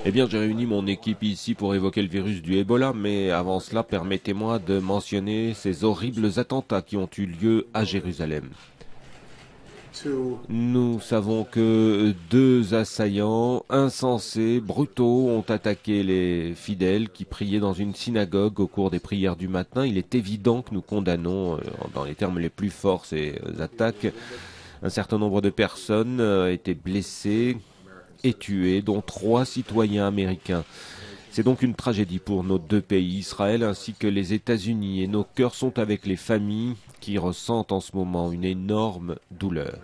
Eh bien, j'ai réuni mon équipe ici pour évoquer le virus du Ebola, mais avant cela, permettez-moi de mentionner ces horribles attentats qui ont eu lieu à Jérusalem. Nous savons que deux assaillants insensés, brutaux, ont attaqué les fidèles qui priaient dans une synagogue au cours des prières du matin. Il est évident que nous condamnons, dans les termes les plus forts, ces attaques. Un certain nombre de personnes étaient blessées et tuées, dont 3 citoyens américains. C'est donc une tragédie pour nos deux pays, Israël ainsi que les États-Unis, et nos cœurs sont avec les familles qui ressentent en ce moment une énorme douleur.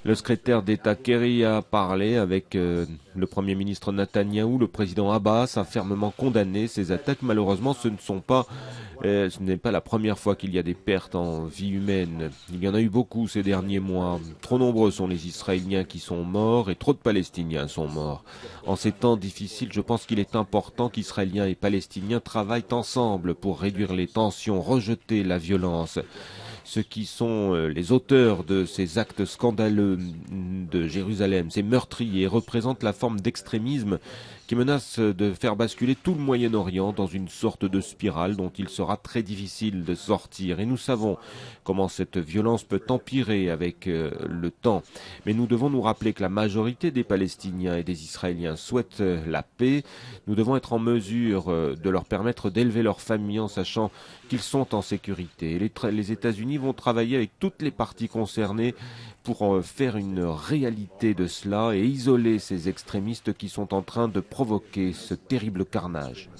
Le secrétaire d'État Kerry a parlé avec le Premier ministre Netanyahou. Le président Abbas a fermement condamné ces attaques. Malheureusement, ce n'est pas la première fois qu'il y a des pertes en vie humaine. Il y en a eu beaucoup ces derniers mois. Trop nombreux sont les Israéliens qui sont morts et trop de Palestiniens sont morts. En ces temps difficiles, je pense qu'il est important qu'Israéliens et Palestiniens travaillent ensemble pour réduire les tensions, rejeter la violence. Ceux qui sont les auteurs de ces actes scandaleux de Jérusalem, ces meurtriers, représentent la forme d'extrémisme qui menace de faire basculer tout le Moyen-Orient dans une sorte de spirale dont il sera très difficile de sortir. Et nous savons comment cette violence peut empirer avec le temps. Mais nous devons nous rappeler que la majorité des Palestiniens et des Israéliens souhaitent la paix. Nous devons être en mesure de leur permettre d'élever leurs familles en sachant qu'ils sont en sécurité. Les États-Unis vont travailler avec toutes les parties concernées pour faire une réalité de cela et isoler ces extrémistes qui sont en train de provoquer ce terrible carnage.